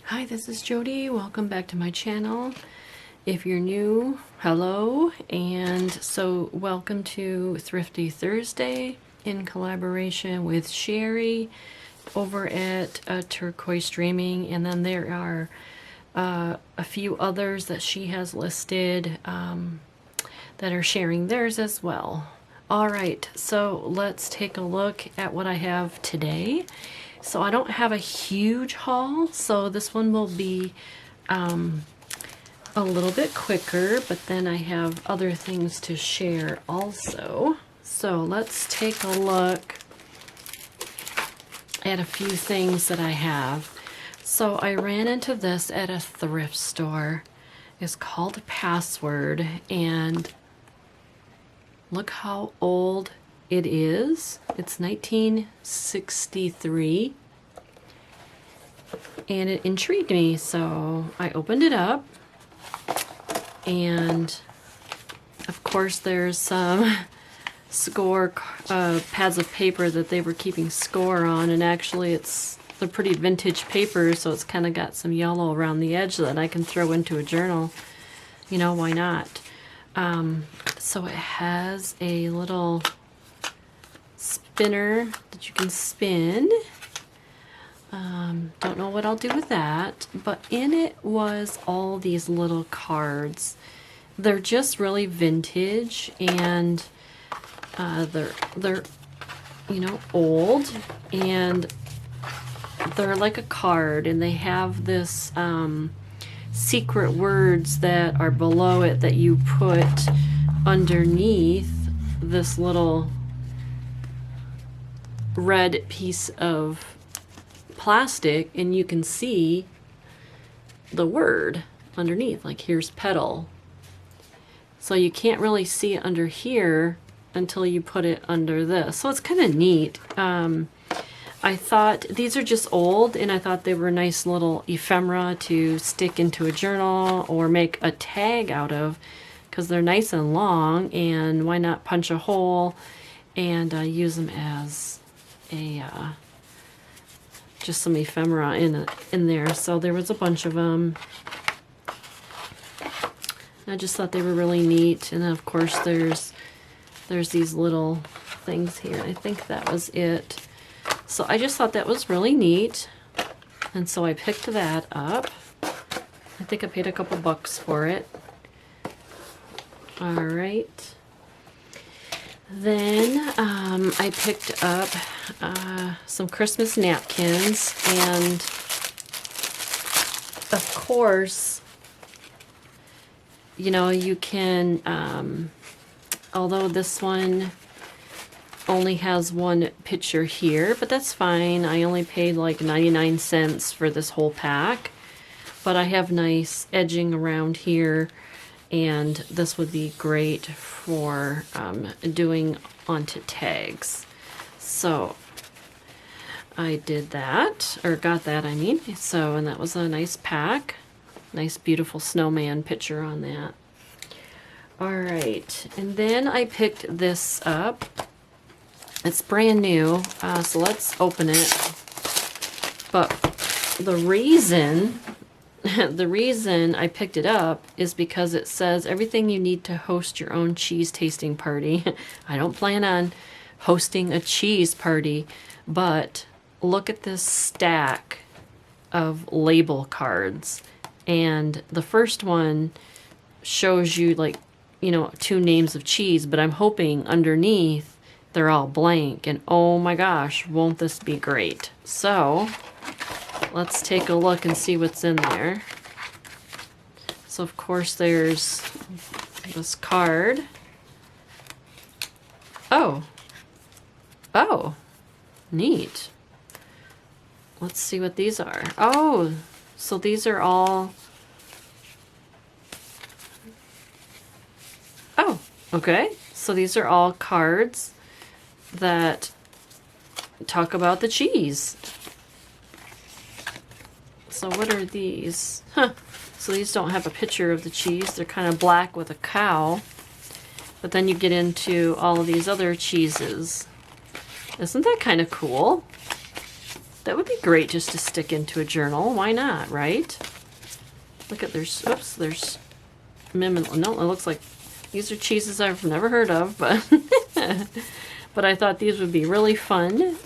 Hi, this is Jody. Welcome back to my channel. If you're new, hello, and so welcome to Thrifty Thursday in collaboration with Sherry over at Turquoise Dreaming, and then there are a few others that she has listed that are sharing theirs as well. All right, so let's take a look at what I have today. So I don't have a huge haul, so this one will be a little bit quicker, but then I have other things to share also. So let's take a look at a few things that I have. So I ran into this at a thrift store. It's called Password, and look how old it is. It's 1963, and it intrigued me, so I opened it up, and of course there's some score pads of paper that they were keeping score on, and actually they're pretty vintage paper, so it's kind of got some yellow around the edge that I can throw into a journal. You know, why not? So it has a little spinner that you can spin. Don't know what I'll do with that, but in it was all these little cards. They're just really vintage, and they're you know, old, and they're like a card, and they have this secret words that are below it that you put underneath this little red piece of plastic, and you can see the word underneath, like here's petal. So you can't really see it under here until you put it under this. So it's kind of neat. I thought these are just old, and I thought they were nice little ephemera to stick into a journal or make a tag out of, because they're nice and long, and why not punch a hole and use them as a just some ephemera in there. So there was a bunch of them. I just thought they were really neat, and then of course there's these little things here. I think that was it. So I just thought that was really neat, and so I picked that up. I think I paid a couple bucks for it. All right. Then I picked up some Christmas napkins, and of course, you know, you can, although this one only has one picture here, but that's fine. I only paid like 99 cents for this whole pack, but I have nice edging around here, and this would be great for doing onto tags. So I did that, or got that, I mean. So, and that was a nice pack. Nice beautiful snowman picture on that. All right, and then I picked this up. It's brand new, so let's open it. But the reason I picked it up is because it says everything you need to host your own cheese tasting party. I don't plan on hosting a cheese party, but look at this stack of label cards. And the first one shows you, like, you know, 2 names of cheese, but I'm hoping underneath they're all blank, and oh my gosh, won't this be great? So let's take a look and see what's in there. So of course there's this card. Oh, neat. Let's see what these are. Oh, so these are all, oh, okay. So these are all cards that talk about the cheese. So what are these? Huh. So these don't have a picture of the cheese. They're kind of black with a cow. But then you get into all of these other cheeses. Isn't that kind of cool? That would be great just to stick into a journal. Why not, right? Look at there's, oops, there's, no, it looks like these are cheeses I've never heard of, but but I thought these would be really fun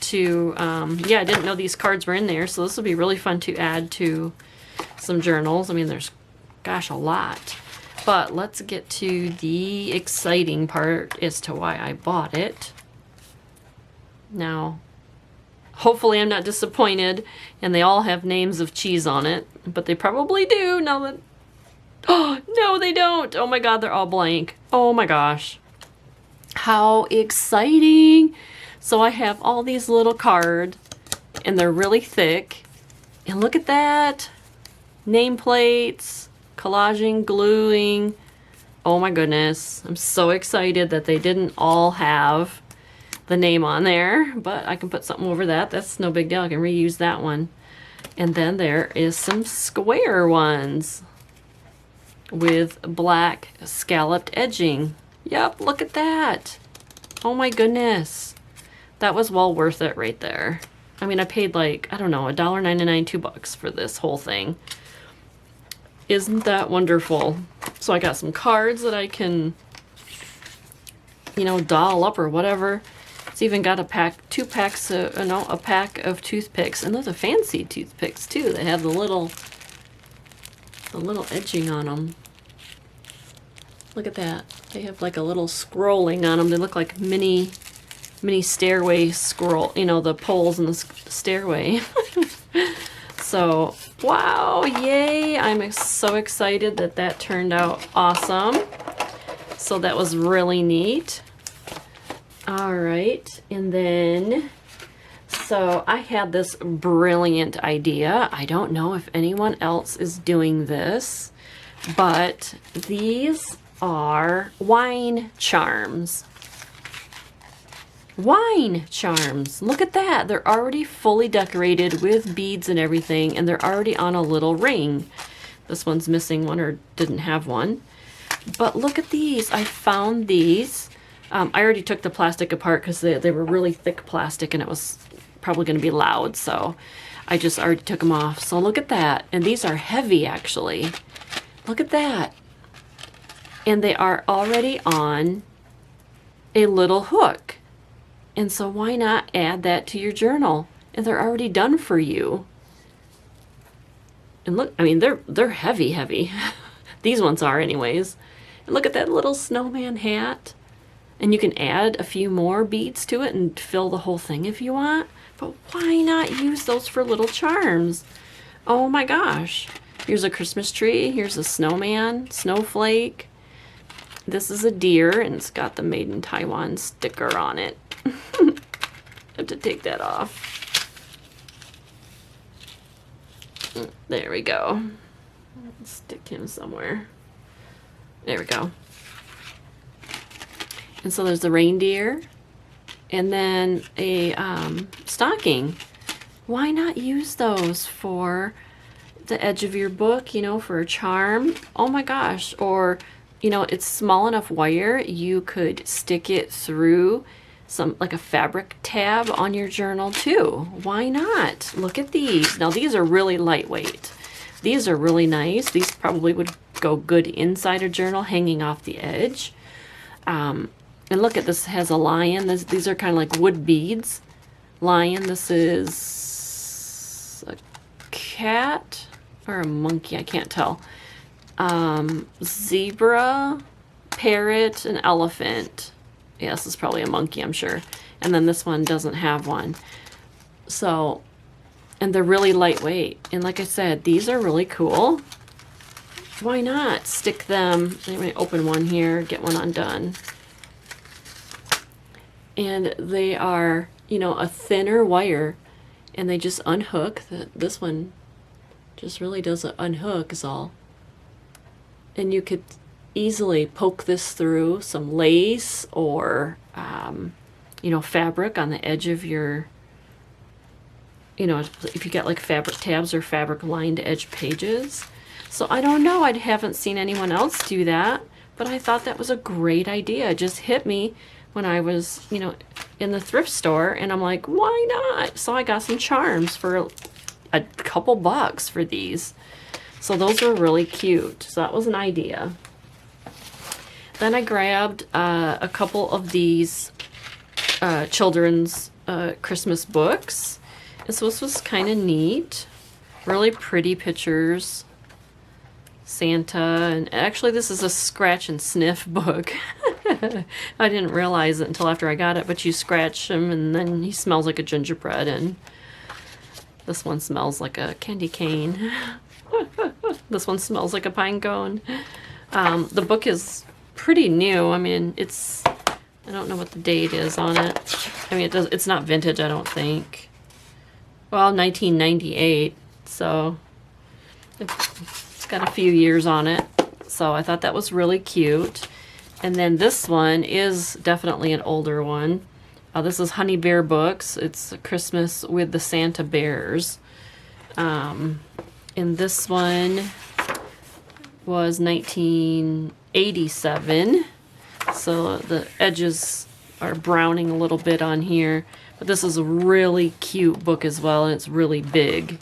to, yeah, I didn't know these cards were in there, so this would be really fun to add to some journals. I mean, there's, gosh, a lot. But let's get to the exciting part as to why I bought it. Now, hopefully I'm not disappointed, and they all have names of cheese on it, but they probably do now that, oh, no, they don't. Oh my God, they're all blank. Oh my gosh. How exciting. So I have all these little cards, and they're really thick. And look at that. Nameplates, collaging, gluing. Oh my goodness. I'm so excited that they didn't all have the name on there, but I can put something over that. That's no big deal. I can reuse that one. And then there is some square ones with black scalloped edging. Yep, look at that. Oh my goodness. That was well worth it right there. I mean, I paid like, I don't know, $1.99, $2 for this whole thing. Isn't that wonderful? So I got some cards that I can, you know, doll up or whatever. It's even got a pack, a pack of toothpicks. And those are fancy toothpicks too. They have the little edging on them. Look at that. They have like a little scrolling on them. They look like mini stairway scroll, you know, the poles in the stairway. So, wow, yay. I'm so excited that that turned out awesome. So that was really neat. All right, and then, so I had this brilliant idea. I don't know if anyone else is doing this, but these are wine charms. Wine charms. Look at that. They're already fully decorated with beads and everything, and they're already on a little ring. This one's missing one or didn't have one. But look at these. I found these. I already took the plastic apart because they were really thick plastic and it was probably going to be loud, so I just already took them off. So look at that. And these are heavy, actually. Look at that. And they are already on a little hook. And so why not add that to your journal? And they're already done for you. And look, I mean, they're heavy, heavy. These ones are anyways. And look at that little snowman hat. And you can add a few more beads to it and fill the whole thing if you want. But why not use those for little charms? Oh my gosh. Here's a Christmas tree. Here's a snowman, snowflake. This is a deer, and it's got the Made in Taiwan sticker on it. I have to take that off. There we go. Let's stick him somewhere. There we go. And so there's the reindeer, and then a stocking. Why not use those for the edge of your book, you know, for a charm? Oh my gosh. Or, you know, it's small enough wire, you could stick it through some, like a fabric tab on your journal too. Why not? Look at these. Now these are really lightweight. These are really nice. These probably would go good inside a journal, hanging off the edge. And look at this, has a lion. These are kind of like wood beads. Lion, this is a cat or a monkey, I can't tell. Zebra, parrot, and elephant. Yeah, this is probably a monkey, I'm sure. And then this one doesn't have one. So, and they're really lightweight. And like I said, these are really cool. Why not stick them? Let me open one here, get one undone. And they are, you know, a thinner wire, and they just unhook. This one just really doesn't unhook is all. And you could easily poke this through some lace or, you know, fabric on the edge of your, you know, if you got like fabric tabs or fabric lined edge pages. So I don't know, I haven't seen anyone else do that, but I thought that was a great idea. It just hit me when I was, you know, in the thrift store, and I'm like, why not? So I got some charms for a couple bucks for these. So those were really cute. So that was an idea. Then I grabbed a couple of these children's Christmas books. And so this was kind of neat. Really pretty pictures. Santa, and actually this is a scratch and sniff book. I didn't realize it until after I got it, but you scratch him and then he smells like a gingerbread, and this one smells like a candy cane. This one smells like a pine cone. The book is pretty new. I mean, I don't know what the date is on it. I mean, it's not vintage, I don't think. Well, 1998, so it's got a few years on it. So I thought that was really cute. And then this one is definitely an older one. This is Honey Bear Books. It's Christmas with the Santa Bears. And this one was 1987. So the edges are browning a little bit on here. But this is a really cute book as well, and it's really big.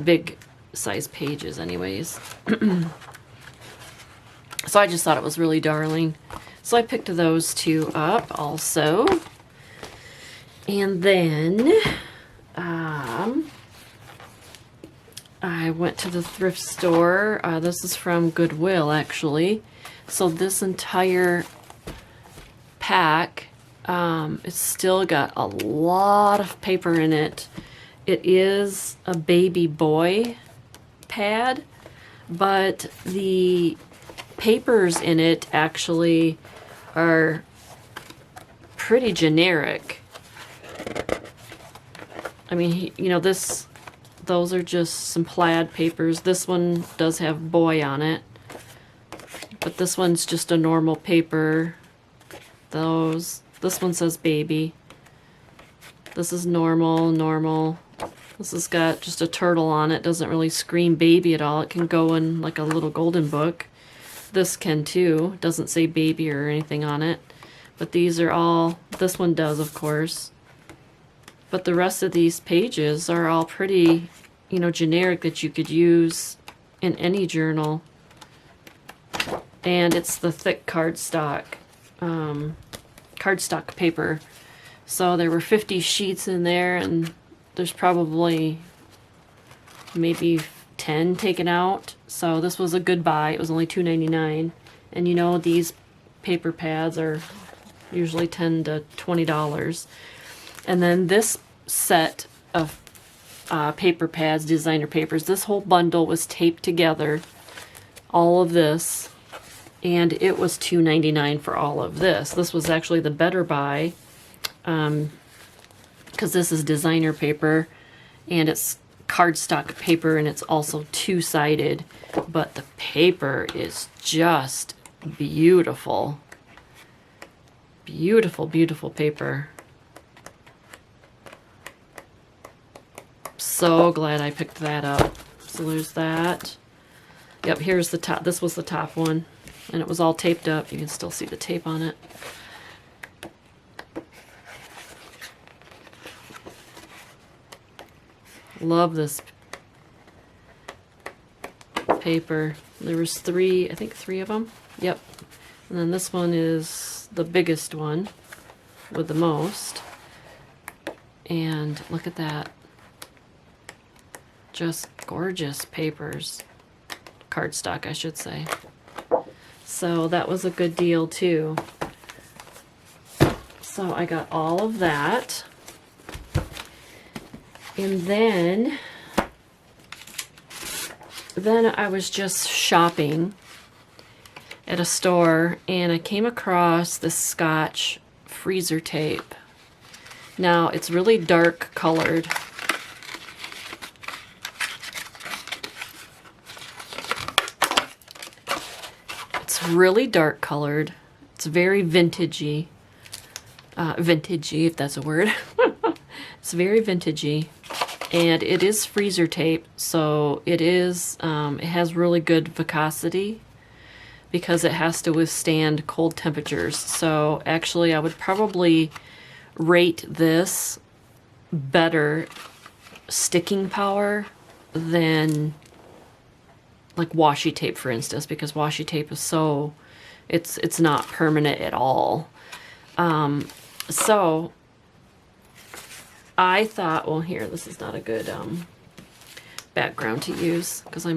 Big size pages anyways. So I just thought it was really darling. So I picked those two up also. And then I went to the thrift store. This is from Goodwill, actually. So this entire pack, it's still got a lot of paper in it. It is a baby boy pad, but the papers in it actually are pretty generic. I mean, you know, those are just some plaid papers. This one does have boy on it, but this one's just a normal paper. This one says baby. This is normal. This has got just a turtle on it. Doesn't really scream baby at all. It can go in like a little golden book. This can too. Doesn't say baby or anything on it. But these are all, this one does, of course. But the rest of these pages are all pretty, you know, generic that you could use in any journal. And it's the thick cardstock paper. So there were 50 sheets in there, and there's probably maybe 10 taken out. So this was a good buy. It was only $2.99. And you know, these paper pads are usually $10 to $20. And then this set of paper pads, designer papers, this whole bundle was taped together, all of this, and it was $2.99 for all of this. This was actually the better buy, because this is designer paper, and it's cardstock paper, and it's also two-sided, but the paper is just beautiful. Beautiful, beautiful paper. So glad I picked that up. So there's that. Yep, here's the top. This was the top one, and it was all taped up. You can still see the tape on it. Love this paper. There was I think three of them. Yep. And then this one is the biggest one with the most. And look at that. Just gorgeous papers. Cardstock, I should say. So that was a good deal too. So I got all of that. And then I was just shopping at a store, and I came across this Scotch freezer tape. Now, it's really dark colored. It's really dark colored. It's very vintagey. Vintagey, if that's a word. It's very vintagey. And it is freezer tape, so it has really good viscosity because it has to withstand cold temperatures. So actually I would probably rate this better sticking power than like washi tape, for instance, because washi tape is so, it's not permanent at all. So I thought, well, here, this is not a good background to use because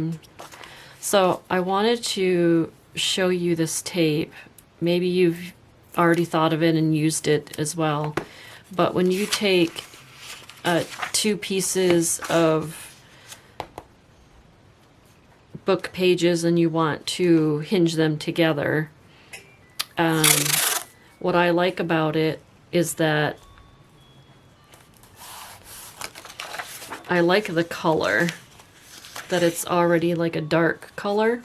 so I wanted to show you this tape. Maybe you've already thought of it and used it as well. But when you take two pieces of book pages and you want to hinge them together, what I like about it is that I like the color, that it's already like a dark color.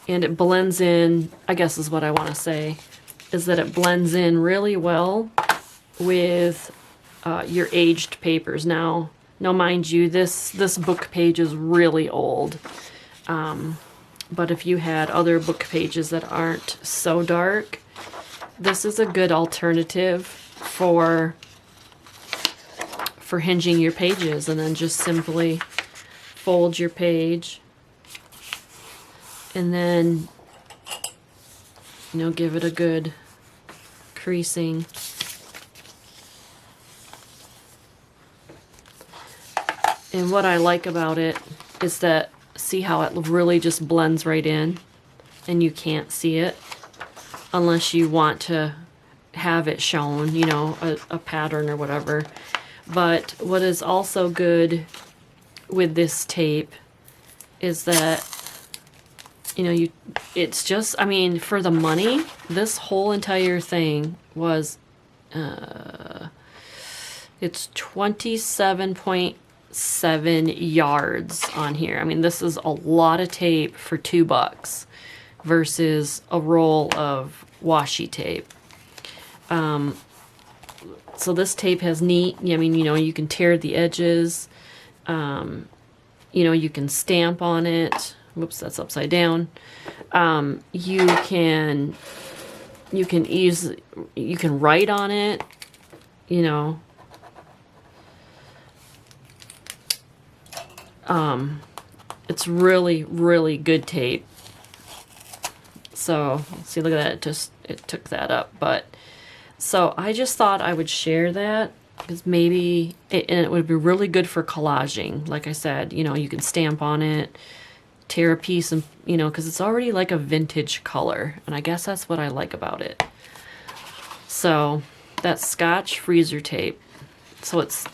And it blends in, I guess is what I want to say, is that it blends in really well with your aged papers. Now mind you, this book page is really old. But if you had other book pages that aren't so dark, this is a good alternative for hinging your pages, and then just simply fold your page and then, you know, give it a good creasing. And what I like about it is that, see how it really just blends right in, and you can't see it unless you want to have it shown, you know, a pattern or whatever. But what is also good with this tape is that, you know, it's just, I mean, for the money, this whole entire thing was, it's 27.7 yards on here. I mean, this is a lot of tape for $2 versus a roll of washi tape. So this tape has neat, I mean, you know, you can tear the edges, you know, you can stamp on it. Whoops, that's upside down. You can write on it, you know. It's really, really good tape. So, see, look at that, it took that up. But, so I just thought I would share that, because maybe, and it would be really good for collaging. Like I said, you know, you can stamp on it, tear a piece, and, you know, because it's already like a vintage color, and I guess that's what I like about it. So, that's Scotch freezer tape. So it's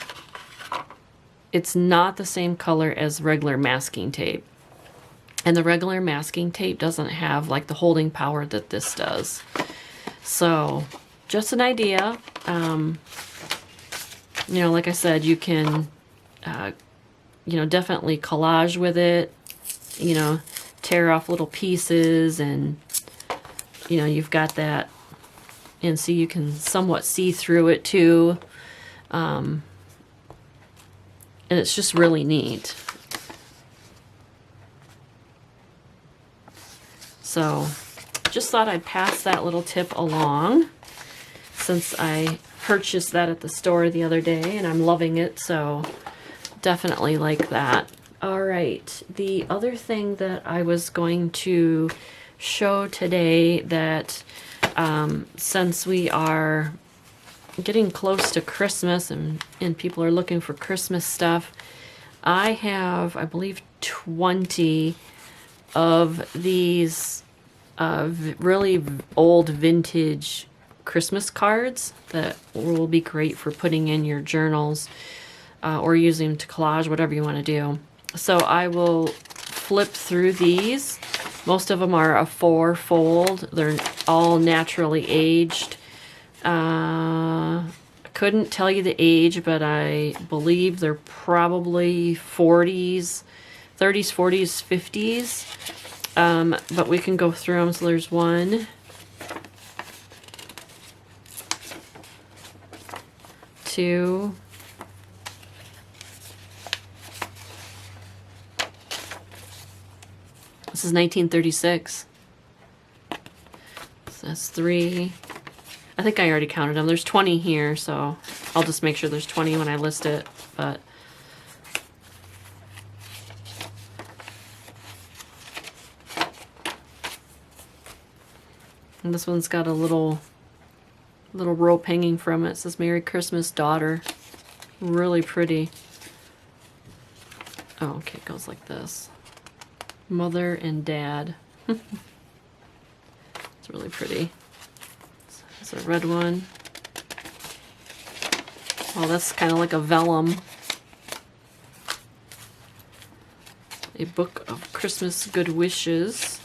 not the same color as regular masking tape. And the regular masking tape doesn't have like the holding power that this does. So, just an idea. You know, like I said, you can, you know, definitely collage with it. You know, tear off little pieces, and, you know, you've got that. And so you can somewhat see through it too. And it's just really neat. So, just thought I'd pass that little tip along, since I purchased that at the store the other day and I'm loving it, so definitely like that. All right, the other thing that I was going to show today, that since we are getting close to Christmas and people are looking for Christmas stuff, I have, I believe, 20 of these really old vintage Christmas cards that will be great for putting in your journals, or using them to collage, whatever you want to do. So I will flip through these. Most of them are a 4-fold. They're all naturally aged. I couldn't tell you the age, but I believe they're probably 40s, 30s, 40s, 50s. But we can go through them. So there's 1, 2, 3, This is 1936. So that's 3. I think I already counted them. There's 20 here, so I'll just make sure there's 20 when I list it. But and this one's got a little rope hanging from it. It says Merry Christmas, Daughter. Really pretty. Oh, okay, it goes like this. Mother and Dad. It's really pretty. It's a red one. Oh, that's kind of like a vellum. A book of Christmas good wishes.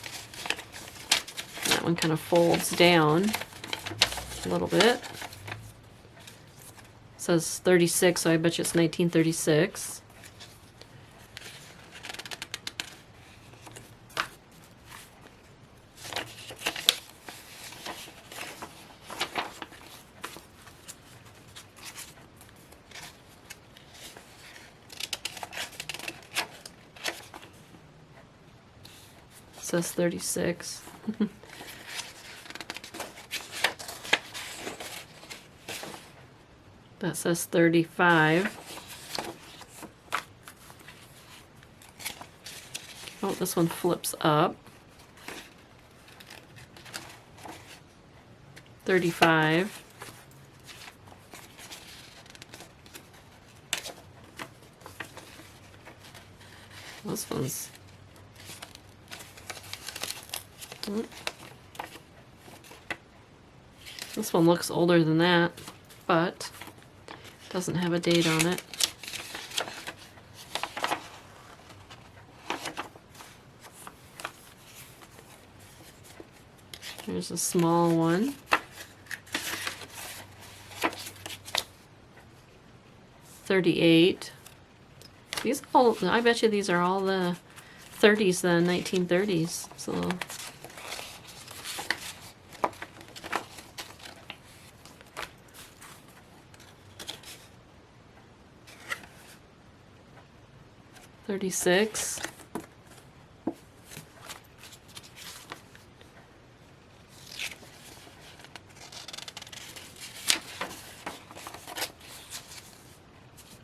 That one kind of folds down a little bit. It says 36, so I bet you it's 1936. Says 36. That says 35. Oh, this one flips up. 35. This one's this one looks older than that, but doesn't have a date on it. There's a small one. $38. These all, I bet you these are all the 30s then, 1930s. So $36.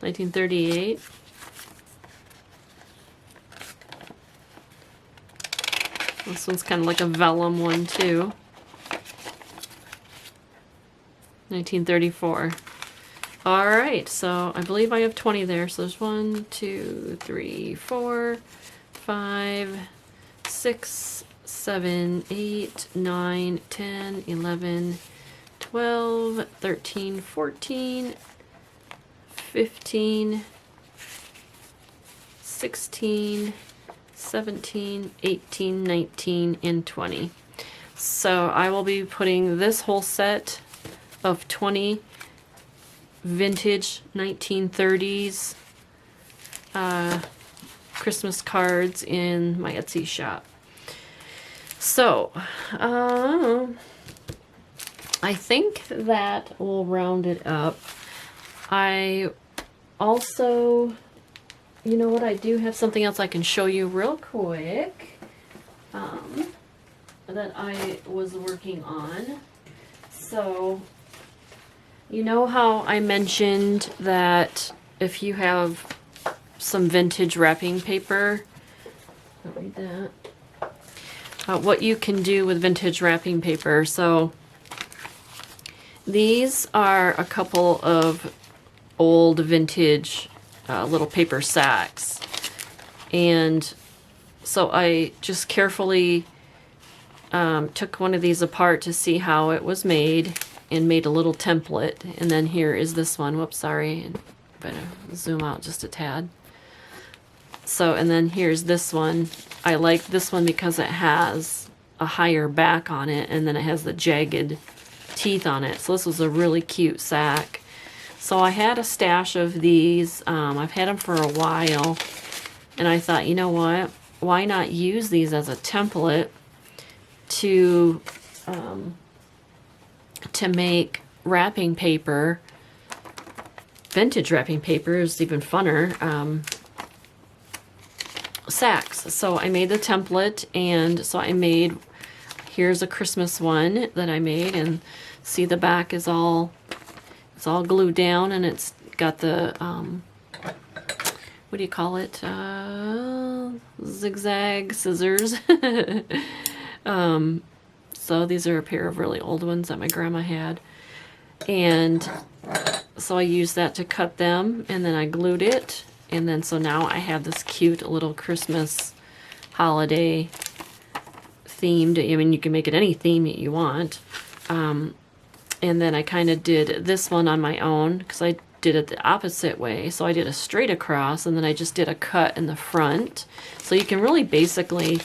$1938. This one's kind of like a vellum one too. 1934. All right, so I believe I have 20 there. So there's 1, 2, 3, 4, 5, 6, 7, 8, 9, 10, 11, 12, 13, 14, 15, 16, 17, 18, 19, and 20. So I will be putting this whole set of 20 vintage 1930s Christmas cards in my Etsy shop. So I think that will round it up. I also, you know what, I do have something else I can show you real quick that I was working on. So you know how I mentioned that if you have some vintage wrapping paper, I'll read that, what you can do with vintage wrapping paper. So these are a couple of old vintage little paper sacks, and so I just carefully took one of these apart to see how it was made and made a little template. And then here is this one. Whoops, sorry, better zoom out just a tad. So, and then here's this one. I like this one because it has a higher back on it, and then it has the jagged teeth on it. So this was a really cute sack. So I had a stash of these. I've had them for a while, and I thought, you know what, why not use these as a template to make wrapping paper. Vintage wrapping paper is even funner. sacks. So I made the template, and so I made, here's a Christmas one that I made, and see the back is all, it's all glued down, and it's got the, what do you call it? Zigzag scissors. So these are a pair of really old ones that my grandma had. And so I used that to cut them, and then I glued it. And then so now I have this cute little Christmas holiday themed. I mean, you can make it any theme that you want. And then I kind of did this one on my own because I did it the opposite way. So I did a straight across, and then I just did a cut in the front. So you can really basically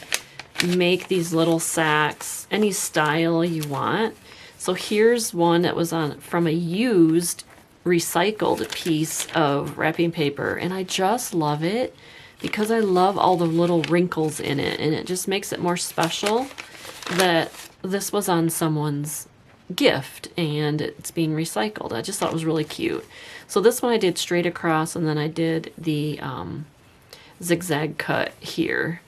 make these little sacks any style you want. So here's one that was on from a used recycled piece of wrapping paper, and I just love it because I love all the little wrinkles in it, and it just makes it more special that this was on someone's gift and it's being recycled. I just thought it was really cute. So this one I did straight across, and then I did the zigzag cut here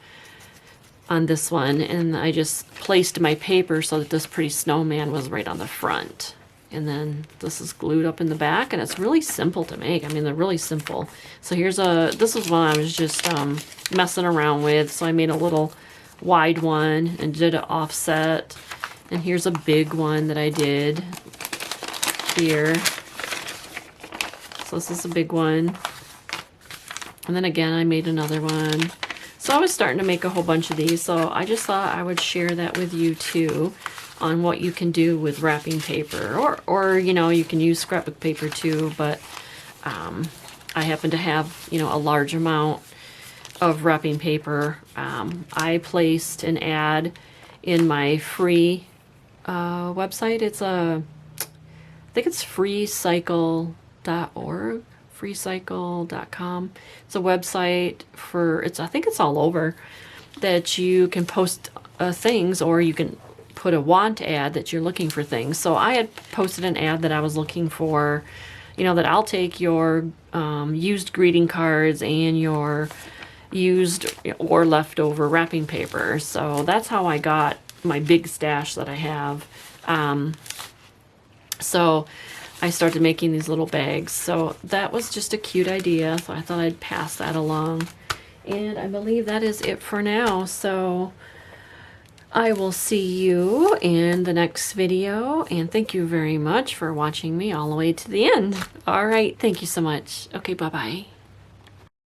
on this one, and I just placed my paper so that this pretty snowman was right on the front. And then this is glued up in the back, and it's really simple to make. I mean, they're really simple. So here's this is one I was just messing around with. So I made a little wide one and did an offset. And here's a big one that I did here. So this is a big one. And then again, I made another one. So I was starting to make a whole bunch of these, so I just thought I would share that with you too on what you can do with wrapping paper, or you know, you can use scrapbook paper too, but I happen to have, you know, a large amount of wrapping paper. I placed an ad in my free website. It's I think it's freecycle.org. freecycle.com. It's a website for, I think it's all over, that you can post things, or you can put a want ad that you're looking for things. So I had posted an ad that I was looking for, you know, that I'll take your used greeting cards and your used or leftover wrapping paper. So that's how I got my big stash that I have. So I started making these little bags. So that was just a cute idea. So I thought I'd pass that along. And I believe that is it for now. So I will see you in the next video. And thank you very much for watching me all the way to the end. All right. Thank you so much. Okay. Bye-bye.